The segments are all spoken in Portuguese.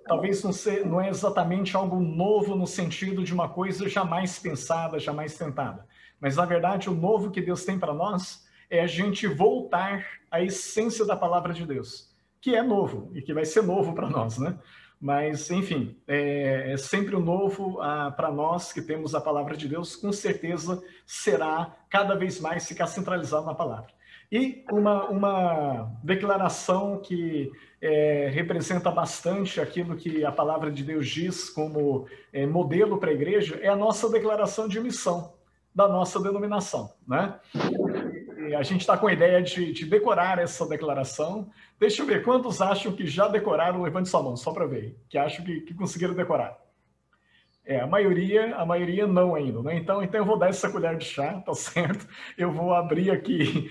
talvez não é exatamente algo novo no sentido de uma coisa jamais pensada, jamais tentada. Mas, na verdade, o novo que Deus tem para nós é a gente voltar à essência da palavra de Deus, que é novo e que vai ser novo para nós, né? Mas, enfim, é sempre o novo para nós que temos a palavra de Deus, com certeza será cada vez mais ficar centralizado na palavra. E uma declaração que representa bastante aquilo que a palavra de Deus diz como modelo para a igreja é a nossa declaração de missão da nossa denominação, né? E a gente está com a ideia de decorar essa declaração. Deixa eu ver, quantos acham que já decoraram? Levante sua mão, só para ver, que acham que conseguiram decorar. A maioria não ainda, né? Então eu vou dar essa colher de chá, tá certo? Eu vou abrir aqui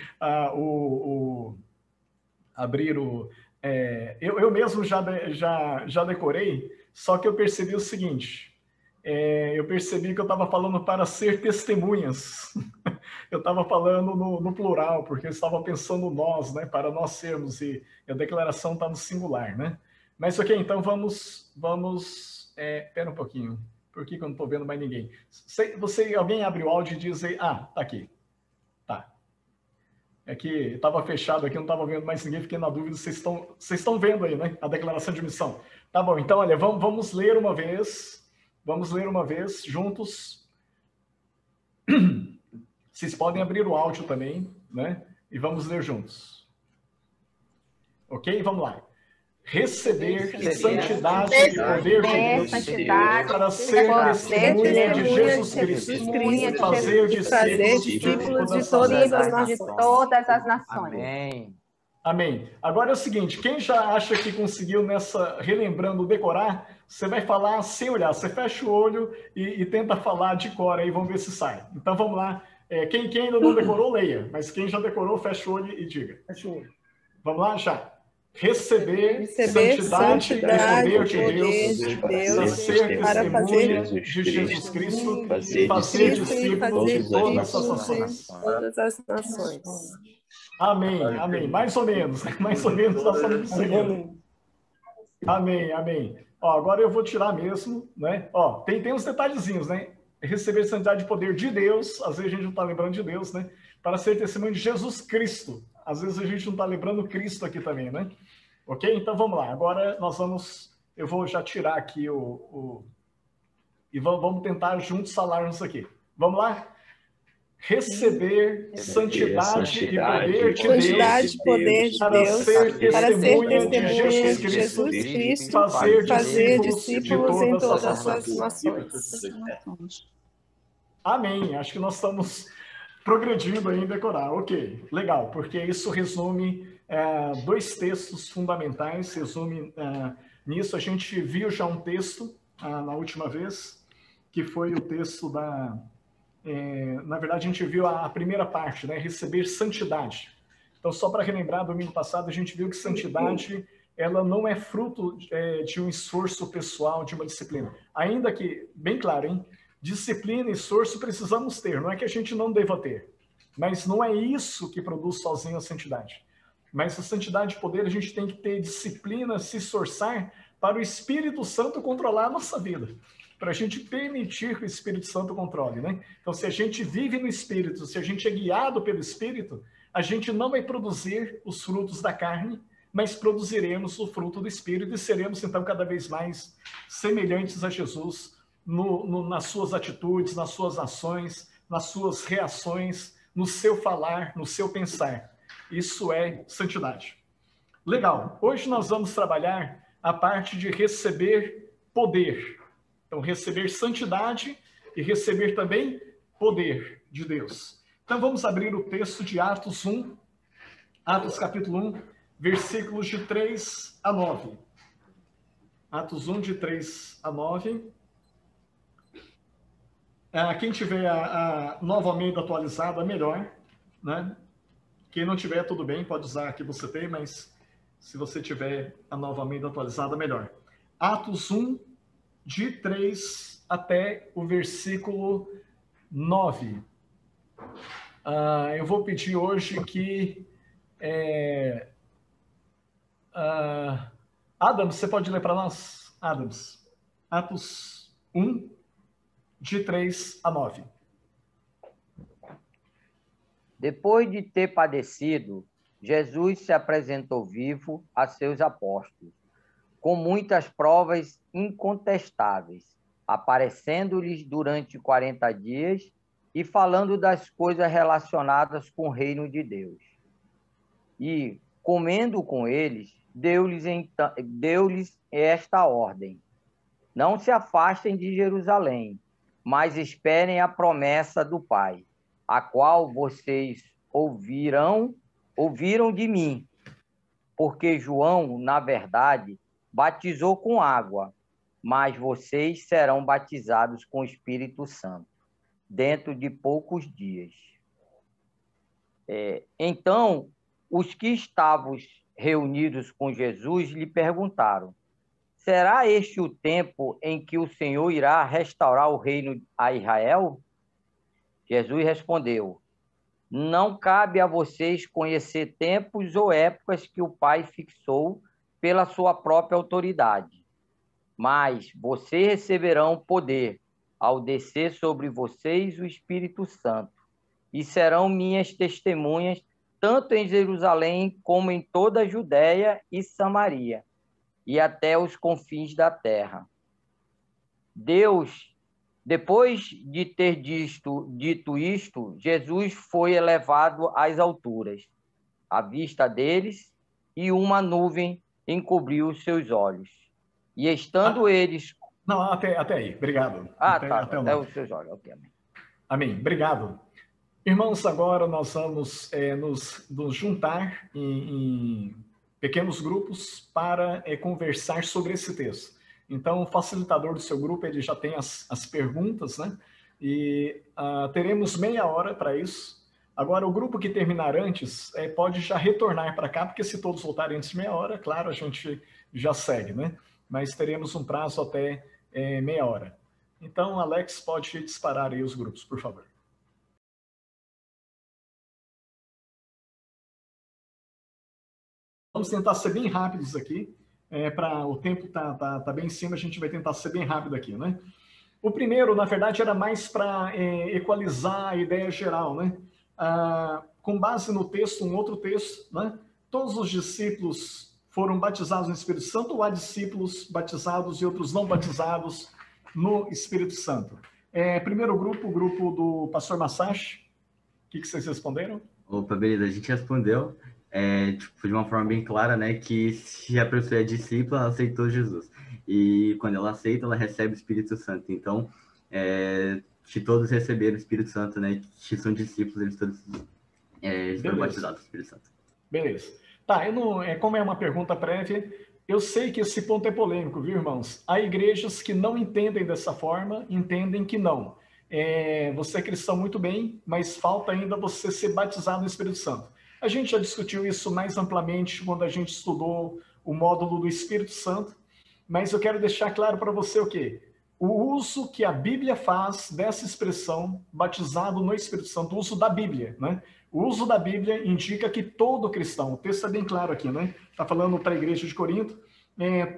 eu mesmo já decorei, só que eu percebi o seguinte, eu percebi que eu estava falando para ser testemunhas. Eu estava falando no plural, porque eu estava pensando nós, né? Para nós sermos, e a declaração está no singular, né? Mas ok, então vamos espera um pouquinho. Por que eu não estou vendo mais ninguém? Alguém abre o áudio e diz aí, tá aqui. Tá. É que estava fechado aqui, não estava vendo mais ninguém, fiquei na dúvida, vocês estão vendo aí, né? A declaração de missão. Tá bom, então, olha, vamos ler uma vez juntos. Vocês podem abrir o áudio também, né? E vamos ler juntos. Ok? Vamos lá. Receber santidade e poder de Deus para ser testemunha de Jesus Cristo e fazer discípulos de todas as nações. Amém. Agora é o seguinte, quem já acha que conseguiu relembrando, decorar, você vai falar sem olhar, você fecha o olho e tenta falar de cor aí, vamos ver se sai. Então vamos lá, quem ainda não decorou, leia, mas quem já decorou, fecha o olho e diga. Fecha o olho. Vamos lá, já. Receber santidade e poder de Deus para fazer testemunha de Jesus Cristo e fazer discípulos de todas as nações. Amém. Mais ou menos nós estamos seguindo. Amém. Agora eu vou tirar mesmo, né? Tem uns detalhezinhos, né? Receber santidade e poder de Deus, às vezes a gente não está lembrando de Deus, né? Para ser testemunho de Jesus Cristo. Às vezes a gente não está lembrando Cristo aqui também, né? Ok? Então vamos lá. Agora eu vou já tirar aqui e vamos tentar juntos falarmos aqui. Vamos lá? Receber santidade e poder de Deus para ser testemunha de Jesus Cristo e fazer discípulos em todas as nações. Amém. Acho que nós estamos progredindo aí em decorar. Ok, legal, porque isso resume dois textos fundamentais, nisso. A gente viu já um texto na última vez, que foi o texto na verdade, a gente viu a primeira parte, né? Receber santidade. Então, só para relembrar, domingo passado, a gente viu que santidade, ela não é fruto de um esforço pessoal, de uma disciplina. Ainda que, bem claro, hein? Disciplina e esforço precisamos ter, não é que a gente não deva ter. Mas não é isso que produz sozinho a santidade. Mas a santidade e poder, a gente tem que ter disciplina, se esforçar para o Espírito Santo controlar a nossa vida. Para a gente permitir que o Espírito Santo controle, né? Então, se a gente vive no Espírito, se a gente é guiado pelo Espírito, a gente não vai produzir os frutos da carne, mas produziremos o fruto do Espírito e seremos, então, cada vez mais semelhantes a Jesus nas suas atitudes, nas suas ações, nas suas reações, no seu falar, no seu pensar. Isso é santidade. Legal. Hoje nós vamos trabalhar a parte de receber poder. Então, receber santidade e receber também poder de Deus. Então, vamos abrir o texto de Atos 1, Atos capítulo 1, versículos de 3 a 9. Atos 1, de 3 a 9. Quem tiver a Nova Almeida atualizada, melhor, né? Quem não tiver, tudo bem, pode usar a que você tem, mas se você tiver a Nova Almeida atualizada, melhor. Atos 1, de 3 até o versículo 9. Eu vou pedir hoje que... Adam, você pode ler para nós? Adams. Atos 1, de 3 a 9. Depois de ter padecido, Jesus se apresentou vivo a seus apóstolos, com muitas provas incontestáveis, aparecendo-lhes durante 40 dias e falando das coisas relacionadas com o reino de Deus. E, comendo com eles, deu-lhes esta ordem: não se afastem de Jerusalém, mas esperem a promessa do Pai, a qual vocês ouviram de mim. Porque João, na verdade, batizou com água, mas vocês serão batizados com o Espírito Santo, dentro de poucos dias. Então, os que estavam reunidos com Jesus lhe perguntaram: será este o tempo em que o Senhor irá restaurar o reino a Israel? Jesus respondeu: não cabe a vocês conhecer tempos ou épocas que o Pai fixou pela sua própria autoridade, mas vocês receberão poder ao descer sobre vocês o Espírito Santo, e serão minhas testemunhas tanto em Jerusalém como em toda a Judéia e Samaria, e até os confins da terra. Depois de ter dito isto, Jesus foi elevado às alturas, à vista deles, e uma nuvem encobriu os seus olhos. E estando eles... Não, até aí, obrigado. Até os seus olhos, ok, amém. Amém, obrigado. Irmãos, agora nós vamos nos juntar em pequenos grupos para conversar sobre esse texto. Então, o facilitador do seu grupo, ele já tem as perguntas, né? E teremos meia hora para isso. Agora, o grupo que terminar antes pode já retornar para cá, porque se todos voltarem antes de meia hora, claro, a gente já segue, né? Mas teremos um prazo até meia hora. Então, Alex, pode disparar aí os grupos, por favor. Vamos tentar ser bem rápidos aqui. O tempo tá bem em cima, a gente vai tentar ser bem rápido aqui, né? O primeiro, na verdade, era mais para equalizar a ideia geral, né? Com base no texto, um outro texto, né? Todos os discípulos foram batizados no Espírito Santo, ou há discípulos batizados e outros não batizados no Espírito Santo? Primeiro grupo, o grupo do pastor Masashi. O que vocês responderam? Opa, beleza, a gente respondeu de uma forma bem clara, né, que se a pessoa é discípula, ela aceitou Jesus. E quando ela aceita, ela recebe o Espírito Santo. Então, se todos receberam o Espírito Santo, né, que são discípulos, eles todos foram batizados no Espírito Santo. Beleza. Tá, como é uma pergunta prévia, eu sei que esse ponto é polêmico, viu, irmãos? Há igrejas que não entendem dessa forma, entendem que não. Você é cristão muito bem, mas falta ainda você ser batizado no Espírito Santo. A gente já discutiu isso mais amplamente quando a gente estudou o módulo do Espírito Santo, mas eu quero deixar claro para você o quê? O uso que a Bíblia faz dessa expressão, batizado no Espírito Santo, o uso da Bíblia, né? O uso da Bíblia indica que todo cristão, o texto é bem claro aqui, né? Está falando para a igreja de Corinto,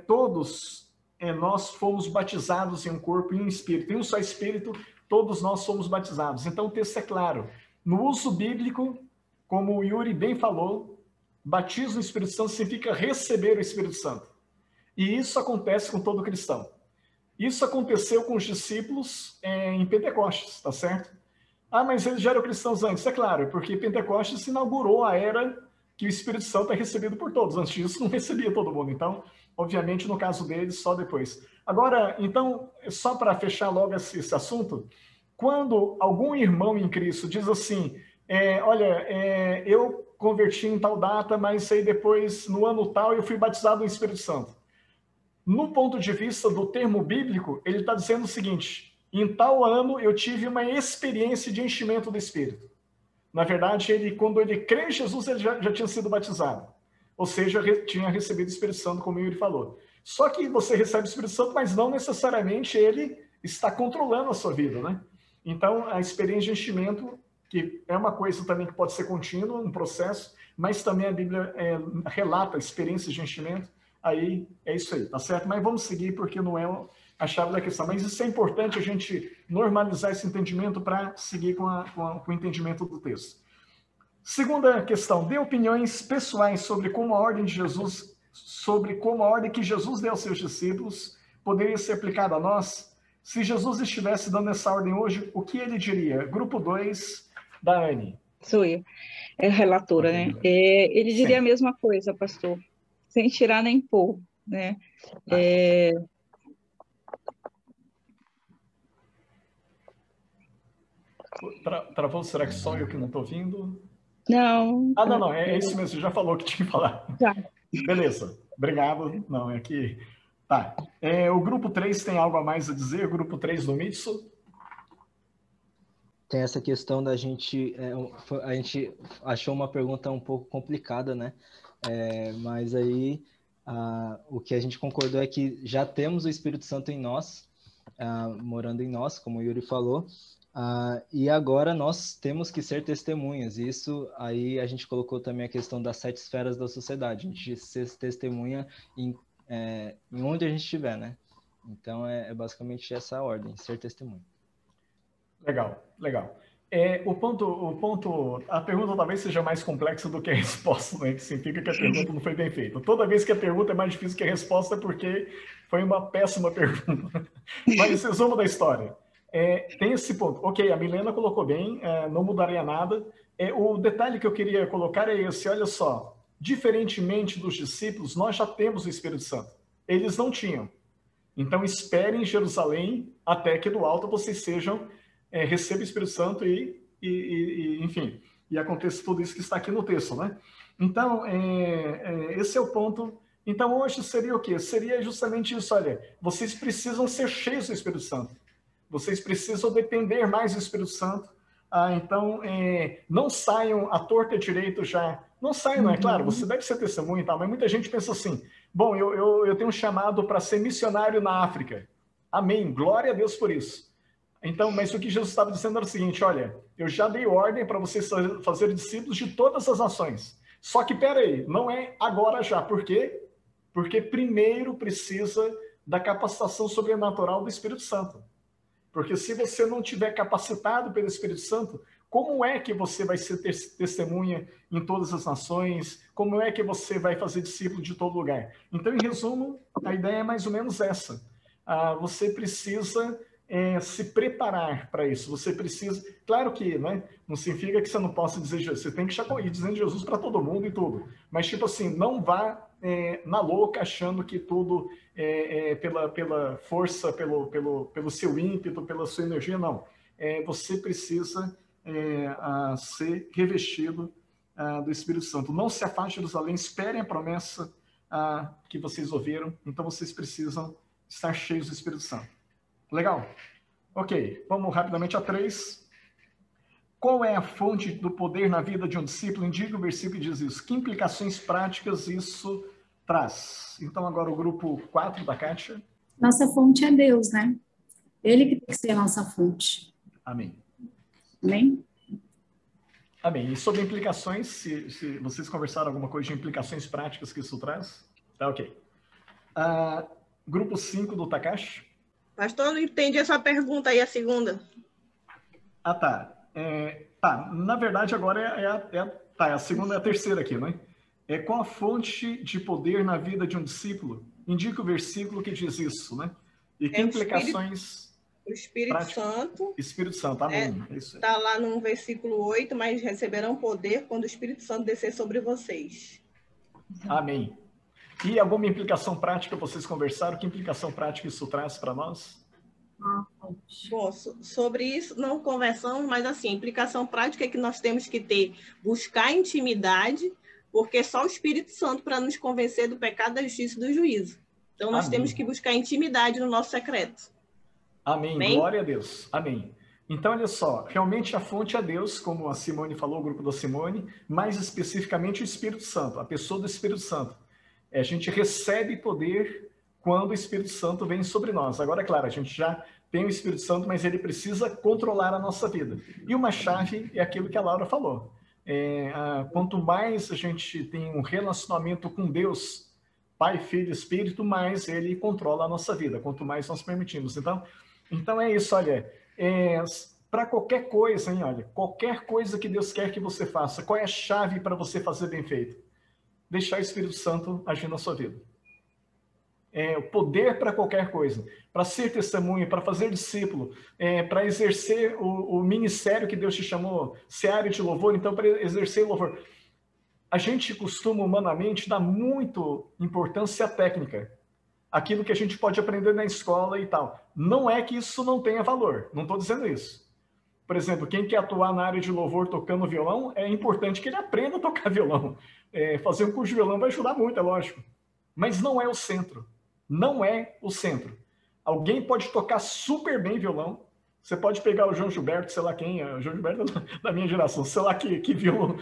todos nós fomos batizados em um corpo e um espírito, em um só espírito, todos nós somos batizados. Então o texto é claro. No uso bíblico, como o Yuri bem falou, batismo no Espírito Santo significa receber o Espírito Santo. E isso acontece com todo cristão. Isso aconteceu com os discípulos em Pentecostes, tá certo? Mas eles já eram cristãos antes, é claro, porque Pentecostes inaugurou a era que o Espírito Santo é recebido por todos. Antes disso, não recebia todo mundo. Então, obviamente, no caso deles, só depois. Agora, então, só para fechar logo esse assunto, quando algum irmão em Cristo diz assim, eu converti em tal data, mas aí depois, no ano tal, eu fui batizado no Espírito Santo. No ponto de vista do termo bíblico, ele está dizendo o seguinte, em tal ano eu tive uma experiência de enchimento do Espírito. Na verdade, quando ele crê em Jesus, ele já tinha sido batizado. Ou seja, tinha recebido o Espírito Santo, como ele falou. Só que você recebe o Espírito Santo, mas não necessariamente ele está controlando a sua vida, né? Então, a experiência de enchimento, que é uma coisa também que pode ser contínua, um processo, mas também a Bíblia relata experiências de enchimento, aí é isso aí, tá certo? Mas vamos seguir porque não é a chave da questão. Mas isso é importante a gente normalizar esse entendimento para seguir com o entendimento do texto. Segunda questão, dê opiniões pessoais sobre como a ordem de Jesus, sobre como a ordem que Jesus deu aos seus discípulos poderia ser aplicada a nós. Se Jesus estivesse dando essa ordem hoje, o que ele diria? Grupo 2, da Anne. Sou eu, é a relatora, né? Ele diria a mesma coisa, pastor, sem tirar nem pôr, né? Travou? Será que só eu que não estou ouvindo? Não. Ah, não, é isso mesmo, você já falou que tinha que falar. Já. Beleza, obrigado. Não, é que... Tá. O grupo 3 tem algo a mais a dizer? O grupo 3 do Mitsu? Tem essa questão da gente... a gente achou uma pergunta um pouco complicada, né? Mas aí o que a gente concordou é que já temos o Espírito Santo em nós, morando em nós, como o Yuri falou, e agora nós temos que ser testemunhas. Isso aí a gente colocou também a questão das 7 esferas da sociedade. A gente ser testemunha em onde a gente estiver, né? Então é basicamente essa a ordem, ser testemunha. Legal. A pergunta talvez seja mais complexa do que a resposta, né? Que significa que a pergunta não foi bem feita. Toda vez que a pergunta é mais difícil que a resposta é porque foi uma péssima pergunta. Mas resumo da história. Tem esse ponto. Ok, a Milena colocou bem, não mudaria nada. O detalhe que eu queria colocar é esse, olha só. Diferentemente dos discípulos, nós já temos o Espírito Santo. Eles não tinham. Então, esperem em Jerusalém até que do alto vocês recebam o Espírito Santo enfim, e aconteça tudo isso que está aqui no texto, né? Então, esse é o ponto. Então, hoje seria o quê? Seria justamente isso, olha, vocês precisam ser cheios do Espírito Santo. Vocês precisam depender mais do Espírito Santo. Então, não saiam à torta e direito já. Não saiam, não é claro, você deve ser testemunha e tal, mas muita gente pensa assim, bom, eu tenho um chamado para ser missionário na África. Amém, glória a Deus por isso. Então, mas o que Jesus estava dizendo era o seguinte, olha, eu já dei ordem para vocês fazerem discípulos de todas as nações. Só que, peraí, não é agora já. Por quê? Porque primeiro precisa da capacitação sobrenatural do Espírito Santo. Porque se você não tiver capacitado pelo Espírito Santo, como é que você vai ser testemunha em todas as nações? Como é que você vai fazer discípulo de todo lugar? Então, em resumo, a ideia é mais ou menos essa. Você precisa se preparar para isso. Você precisa... Claro que, né, não significa que você não possa dizer Jesus. Você tem que ir dizendo Jesus para todo mundo e tudo. Mas, tipo assim, não vá na louca achando que tudo pela força, pelo seu ímpeto, pela sua energia, não. Você precisa ser revestido do Espírito Santo. Não se afaste de Jerusalém, esperem a promessa que vocês ouviram. Então, vocês precisam estar cheios do Espírito Santo. Legal? Ok, vamos rapidamente a 3. Qual é a fonte do poder na vida de um discípulo? Indica o versículo que diz isso. Que implicações práticas isso traz? Então, agora o grupo 4 da Kátia. Nossa fonte é Deus, né? Ele que tem que ser a nossa fonte. Amém. Amém? Amém. E sobre implicações, se vocês conversaram alguma coisa de implicações práticas que isso traz? Tá, ok. Grupo 5 do Takashi. Pastor, não entendi essa pergunta aí, a segunda. Tá. Na verdade, agora a segunda é a terceira aqui, né? Qual a fonte de poder na vida de um discípulo? Indica o versículo que diz isso, né? E que implicações... O Espírito Santo. Espírito Santo, amém. Está lá no versículo 8, mas receberão poder quando o Espírito Santo descer sobre vocês. Amém. E alguma implicação prática vocês conversaram? Que implicação prática isso traz para nós? Bom, sobre isso não conversamos, mas assim, a implicação prática é que nós temos que buscar intimidade, porque só o Espírito Santo para nos convencer do pecado, da justiça e do juízo. Então nós temos que buscar intimidade no nosso secreto. Amém. Amém. Glória a Deus. Amém. Então, olha só, realmente a fonte é Deus, como a Simone falou, o grupo da Simone, mais especificamente o Espírito Santo, a pessoa do Espírito Santo. A gente recebe poder quando o Espírito Santo vem sobre nós. Agora, é claro, a gente já tem o Espírito Santo, mas ele precisa controlar a nossa vida. E uma chave é aquilo que a Laura falou. Quanto mais a gente tem um relacionamento com Deus, Pai, Filho, Espírito, mais ele controla a nossa vida, quanto mais nós permitimos. Então é isso, olha, para qualquer coisa, hein, olha, qualquer coisa que Deus quer que você faça, qual é a chave para você fazer bem feito? Deixar o Espírito Santo agir na sua vida. O poder para qualquer coisa, para ser testemunha, para fazer discípulo, para exercer o ministério que Deus te chamou, ser área de louvor, então para exercer louvor. A gente costuma humanamente dar muito importância à técnica, aquilo que a gente pode aprender na escola e tal. Não é que isso não tenha valor, não estou dizendo isso. Por exemplo, quem quer atuar na área de louvor tocando violão, é importante que ele aprenda a tocar violão. Fazer um curso de violão vai ajudar muito, é lógico. Mas não é o centro. Não é o centro. Alguém pode tocar super bem violão. Você pode pegar o João Gilberto, sei lá quem, o João Gilberto da minha geração, sei lá que violão.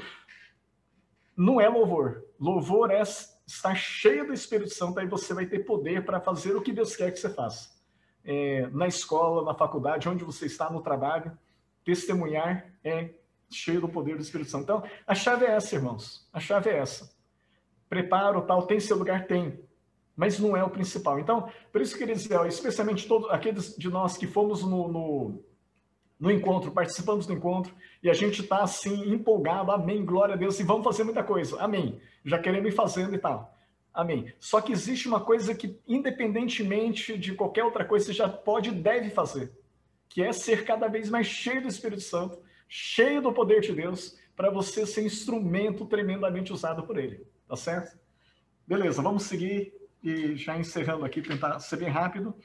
Não é louvor. Louvor é estar cheio do Espírito Santo, aí você vai ter poder para fazer o que Deus quer que você faça. Na escola, na faculdade, onde você está, no trabalho, testemunhar é cheio do poder do Espírito Santo. Então, a chave é essa, irmãos. A chave é essa. Preparo, tal, tem seu lugar? Tem. Mas não é o principal. Então, por isso que eu queria dizer, especialmente todos aqueles de nós que fomos no encontro, participamos do encontro, e a gente está assim, empolgado, amém, glória a Deus, e vamos fazer muita coisa, amém. Já queremos ir fazendo e tal, amém. Só que existe uma coisa que, independentemente de qualquer outra coisa, você já pode e deve fazer, que é ser cada vez mais cheio do Espírito Santo, cheio do poder de Deus, para você ser instrumento tremendamente usado por Ele, tá certo? Beleza, vamos seguir. E já encerrando aqui, tentar ser bem rápido.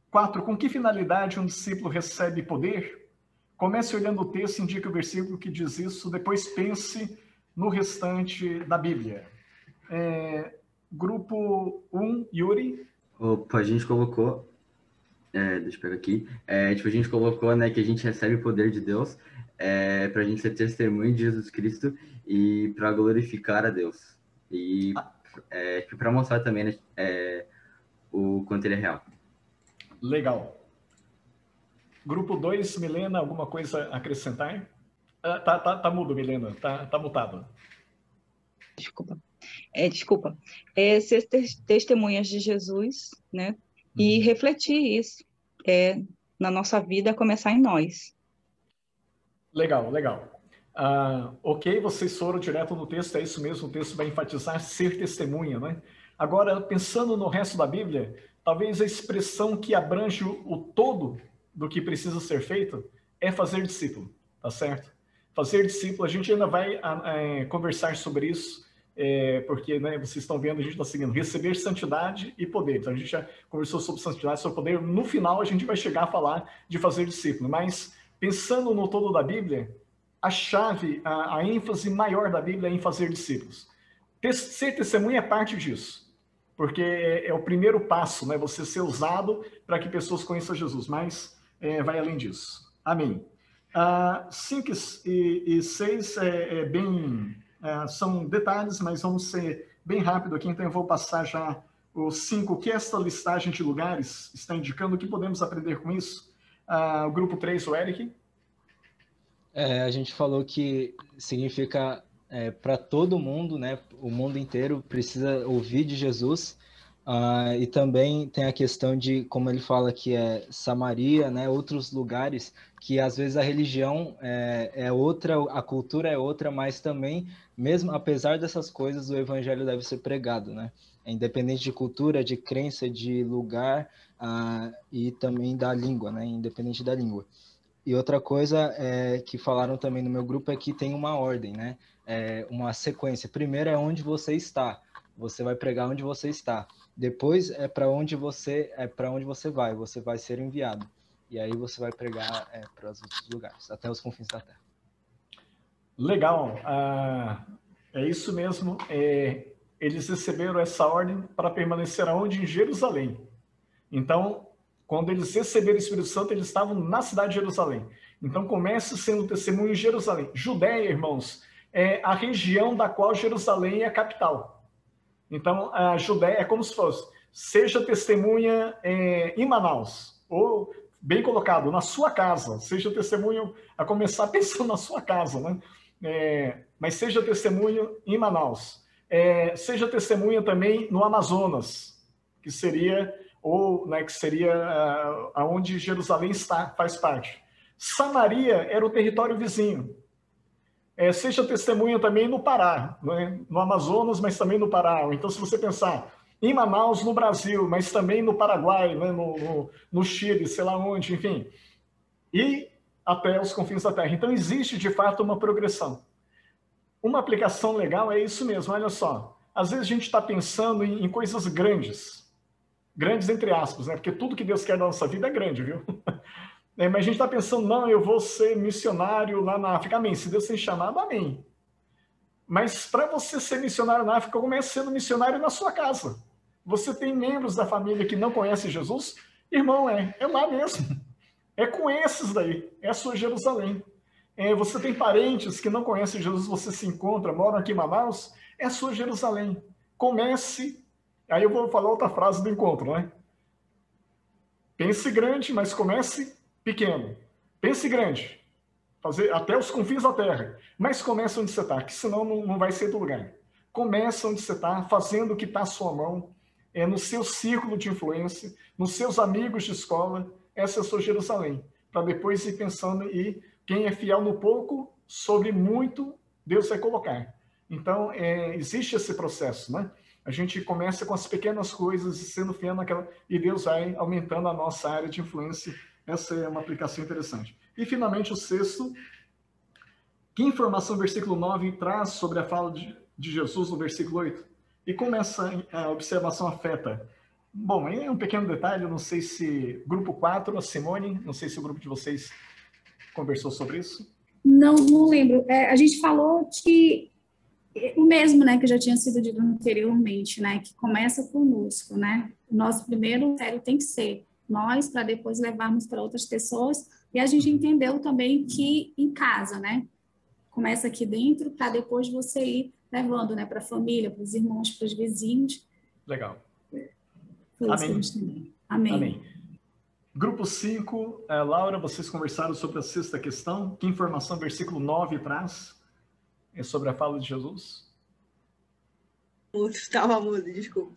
4. Com que finalidade um discípulo recebe poder? Comece olhando o texto, indica o versículo que diz isso, depois pense no restante da Bíblia. Grupo 1, Yuri. Opa, a gente colocou, deixa eu pegar aqui, a gente colocou, né, que a gente recebe o poder de Deus para a gente ser testemunho de Jesus Cristo e para glorificar a Deus. E para mostrar também, né, o quanto ele é real. Legal. Grupo 2, Milena, alguma coisa a acrescentar? Tá mudo, Milena, tá mutado. Desculpa. Ser testemunhas de Jesus, né? E refletir isso na nossa vida, começar em nós. Legal. Ok, vocês foram direto no texto, é isso mesmo, o texto vai enfatizar ser testemunha, né? Agora, pensando no resto da Bíblia, talvez a expressão que abrange o todo do que precisa ser feito é fazer discípulo, tá certo? Fazer discípulo, a gente ainda vai conversar sobre isso, porque, né, vocês estão vendo, a gente está seguindo, receber santidade e poder. Então, a gente já conversou sobre santidade, sobre poder. No final, a gente vai chegar a falar de fazer discípulo. Mas, pensando no todo da Bíblia, a chave, a ênfase maior da Bíblia é em fazer discípulos. Ser testemunha é parte disso, porque é o primeiro passo, né? Você ser usado para que pessoas conheçam Jesus, mas vai além disso. Amém. 5 e 6 são detalhes, mas vamos ser bem rápido aqui, então eu vou passar já os 5, que esta listagem de lugares está indicando, o que podemos aprender com isso. O grupo 3, o Eric. A gente falou que significa para todo mundo, né? O mundo inteiro precisa ouvir de Jesus. E também tem a questão de, como ele fala que é Samaria, né? Outros lugares que às vezes a religião é outra, a cultura é outra, mas também, mesmo apesar dessas coisas, o evangelho deve ser pregado, né? Independente de cultura, de crença, de lugar e também da língua, né? Independente da língua. E outra coisa que falaram também no meu grupo é que tem uma ordem, né? Uma sequência. Primeiro é onde você está. Você vai pregar onde você está. Depois é para onde você vai. Você vai ser enviado. E aí você vai pregar para os outros lugares, até os confins da terra. Legal. É isso mesmo. Eles receberam essa ordem para permanecer aonde? Em Jerusalém. Então, quando eles receberam o Espírito Santo, eles estavam na cidade de Jerusalém. Então, comece sendo testemunho em Jerusalém. Judéia, irmãos, é a região da qual Jerusalém é a capital. Então, a Judéia é como se fosse, seja testemunha em Manaus, ou, bem colocado, na sua casa. Seja testemunho, a começar pensando na sua casa, né? Mas seja testemunho em Manaus. Seja testemunha também no Amazonas, que seria aonde Jerusalém faz parte. Samaria era o território vizinho. Seja testemunha também no Pará, né? No Amazonas, mas também no Pará. Então, se você pensar em Manaus, no Brasil, mas também no Paraguai, né? no Chile, sei lá onde, enfim. E até os confins da Terra. Então, existe, de fato, uma progressão. Uma aplicação legal é isso mesmo, olha só. Às vezes a gente está pensando em coisas grandes entre aspas, né? Porque tudo que Deus quer da nossa vida é grande, viu? Mas a gente está pensando, não, eu vou ser missionário lá na África. Amém. Se Deus tem chamado, amém. Mas para você ser missionário na África, comece sendo missionário na sua casa. Você tem membros da família que não conhecem Jesus? Irmão, é lá mesmo. É com esses daí. É a sua Jerusalém. Você tem parentes que não conhecem Jesus, você se encontra, moram aqui em Manaus, é a sua Jerusalém. Comece. Aí eu vou falar outra frase do encontro, né? Pense grande, mas comece pequeno. Pense grande, fazer até os confins da terra, mas comece onde você está, que senão não vai ser do lugar. Começa onde você está, fazendo o que está à sua mão, no seu círculo de influência, nos seus amigos de escola, essa é a sua Jerusalém, para depois ir pensando e quem é fiel no pouco, sobre muito, Deus vai colocar. Então, existe esse processo, né? A gente começa com as pequenas coisas, sendo fiel naquela, e Deus vai aumentando a nossa área de influência. Essa é uma aplicação interessante. E, finalmente, o sexto. Que informação o versículo 9 traz sobre a fala de Jesus no versículo 8? E como essa observação afeta? Bom, é um pequeno detalhe, eu não sei se... Grupo 4, a Simone, não sei se o grupo de vocês conversou sobre isso. Não lembro. A gente falou que o mesmo, né, que já tinha sido dito anteriormente, né, que começa conosco, né? O nosso primeiro sério tem que ser nós, para depois levarmos para outras pessoas, e a gente entendeu também que em casa, né, começa aqui dentro, para depois você ir levando, né, para a família, para os irmãos, para os vizinhos. Legal. Foi isso que a gente entendeu. Amém. Amém. Grupo 5, Laura, vocês conversaram sobre a sexta questão. Que informação o versículo 9 traz? É sobre a fala de Jesus? Estava mudo, desculpa.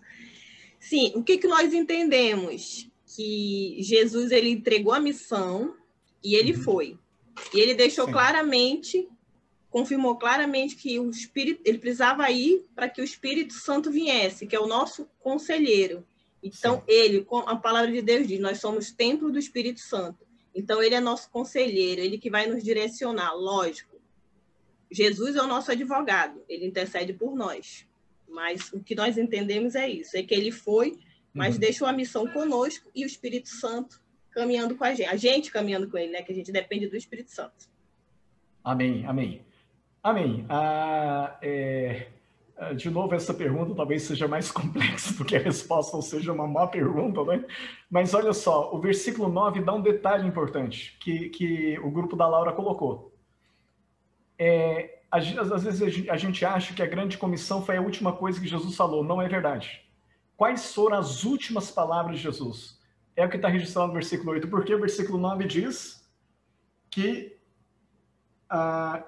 Sim, o que nós entendemos? Que Jesus, ele entregou a missão e ele foi. E ele deixou claramente, confirmou claramente que o Espírito, ele precisava ir para que o Espírito Santo viesse, que é o nosso conselheiro. Então, ele, a palavra de Deus diz, nós somos templo do Espírito Santo. Então, ele é nosso conselheiro, ele que vai nos direcionar, lógico. Jesus é o nosso advogado, ele intercede por nós. Mas o que nós entendemos é isso, é que ele foi, mas deixou a missão conosco e o Espírito Santo caminhando com a gente caminhando com ele, né? Que a gente depende do Espírito Santo. Amém, amém. Amém. De novo, essa pergunta talvez seja mais complexa do que a resposta, ou seja, uma má pergunta, né? Mas olha só, o versículo 9 dá um detalhe importante que o grupo da Laura colocou. Às vezes a gente acha que a grande comissão foi a última coisa que Jesus falou. Não é verdade. Quais foram as últimas palavras de Jesus? É o que está registrado no versículo 8, porque o versículo 9 diz que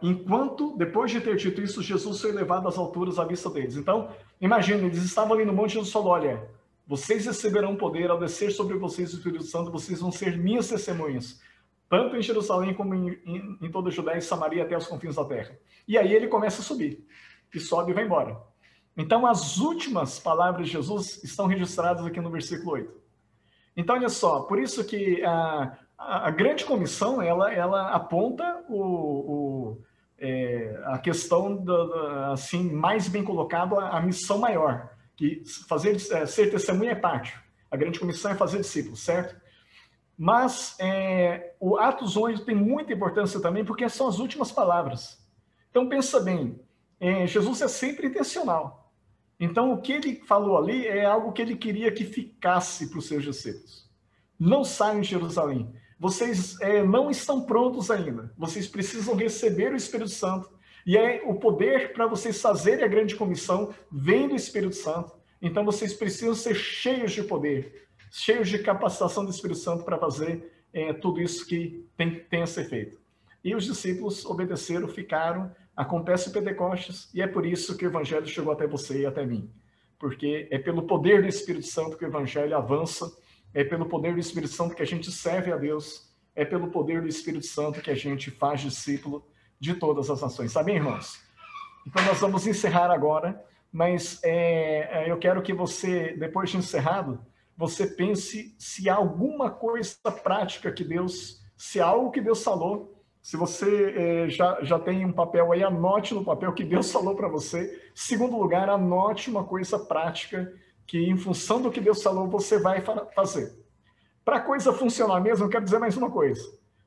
enquanto, depois de ter dito isso, Jesus foi levado às alturas à vista deles. Então, imagina, eles estavam ali no monte, Jesus falou, olha, vocês receberão poder ao descer sobre vocês o Espírito Santo, vocês vão ser minhas testemunhas, tanto em Jerusalém como em toda a Judéia e Samaria até os confins da terra. E aí ele começa a subir, e sobe e vai embora. Então, as últimas palavras de Jesus estão registradas aqui no versículo 8. Então, olha só, por isso que a grande comissão, ela aponta a questão, assim, mais bem colocado, a missão maior, que ser testemunha é parte. A grande comissão é fazer discípulos, certo? Mas o Atos 8 tem muita importância também, porque são as últimas palavras. Então, pensa bem, Jesus é sempre intencional. Então, o que ele falou ali é algo que ele queria que ficasse para os seus discípulos. Não saiam de Jerusalém. Vocês não estão prontos ainda. Vocês precisam receber o Espírito Santo. E o poder para vocês fazerem a grande comissão vem do Espírito Santo. Então, vocês precisam ser cheios de poder, cheios de capacitação do Espírito Santo para fazer tudo isso que tem a ser feito. E os discípulos obedeceram, ficaram, acontece o Pentecostes, e é por isso que o evangelho chegou até você e até mim. Porque é pelo poder do Espírito Santo que o evangelho avança, é pelo poder do Espírito Santo que a gente serve a Deus, é pelo poder do Espírito Santo que a gente faz discípulo de todas as nações. Amém, irmãos? Então nós vamos encerrar agora, mas eu quero que você, depois de encerrado, você pense se há alguma coisa prática que Deus, se há algo que Deus falou. Se você já tem um papel aí, anote no papel que Deus falou para você. Segundo lugar, anote uma coisa prática que, em função do que Deus falou, você vai fazer. Para a coisa funcionar mesmo, eu quero dizer mais uma coisa.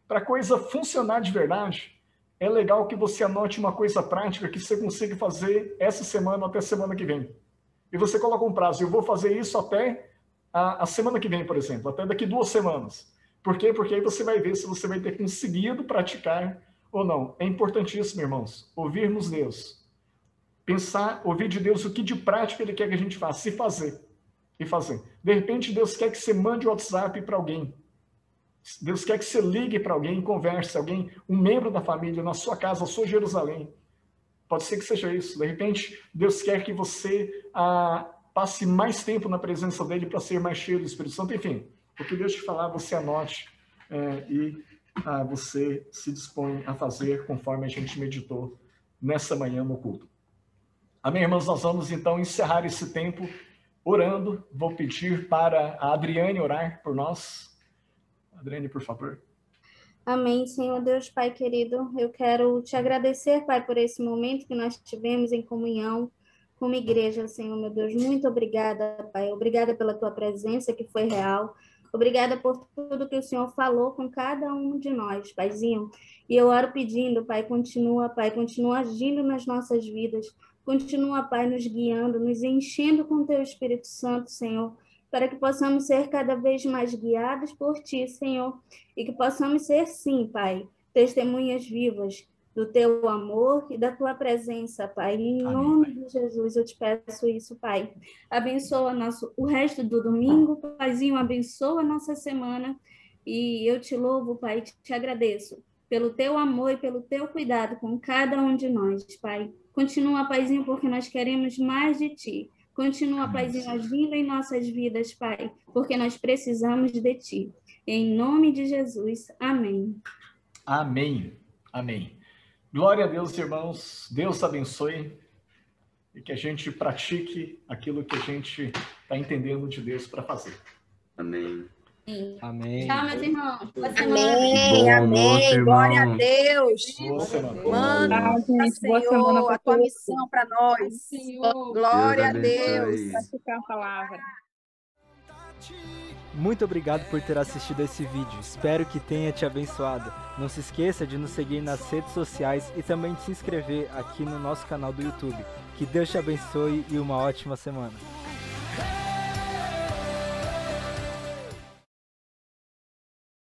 Para a coisa funcionar de verdade, é legal que você anote uma coisa prática que você consiga fazer essa semana até a semana que vem. E você coloca um prazo. Eu vou fazer isso até a semana que vem, por exemplo, até daqui 2 semanas. Por quê? Porque aí você vai ver se você vai ter conseguido praticar ou não. É importantíssimo, irmãos, ouvirmos Deus. Pensar, ouvir de Deus o que de prática Ele quer que a gente faça. E fazer. De repente, Deus quer que você mande o WhatsApp para alguém. Deus quer que você ligue para alguém, converse, alguém, um membro da família, na sua casa, na sua Jerusalém. Pode ser que seja isso. De repente, Deus quer que você passe mais tempo na presença dEle para ser mais cheio do Espírito Santo. Enfim, o que Deus te falar, você anote e você se dispõe a fazer conforme a gente meditou nessa manhã no culto. Amém, irmãos? Nós vamos então encerrar esse tempo orando. Vou pedir para a Adriane orar por nós. Adriane, por favor. Amém, Senhor Deus, Pai querido. Eu quero te agradecer, Pai, por esse momento que nós tivemos em comunhão como igreja, Senhor, meu Deus. Muito obrigada, Pai. Obrigada pela tua presença que foi real. Obrigada por tudo que o Senhor falou com cada um de nós, Paizinho. E eu oro pedindo, Pai, continua agindo nas nossas vidas. Continua, Pai, nos guiando, nos enchendo com o teu Espírito Santo, Senhor, para que possamos ser cada vez mais guiados por ti, Senhor, e que possamos ser, sim, Pai, testemunhas vivas do teu amor e da tua presença, Pai. Em nome de Jesus, eu te peço isso, Pai. Abençoa o resto do domingo, Paizinho, abençoa a nossa semana, e eu te louvo, Pai, te agradeço pelo teu amor e pelo teu cuidado com cada um de nós, Pai. Continua, Paizinho, porque nós queremos mais de ti. Continua, Paizinho, agindo em nossas vidas, Pai, porque nós precisamos de ti. Em nome de Jesus. Amém. Amém. Amém. Glória a Deus, irmãos. Deus abençoe e que a gente pratique aquilo que a gente está entendendo de Deus para fazer. Amém. Amém. Tchau, meus irmãos. Boa Amém, amém. Glória a Deus. Boa semana. Manda, Senhor, a tua missão para nós. Glória a Deus. Vai ficar a palavra. Muito obrigado por ter assistido esse vídeo. Espero que tenha te abençoado. Não se esqueça de nos seguir nas redes sociais e também de se inscrever aqui no nosso canal do YouTube. Que Deus te abençoe e uma ótima semana.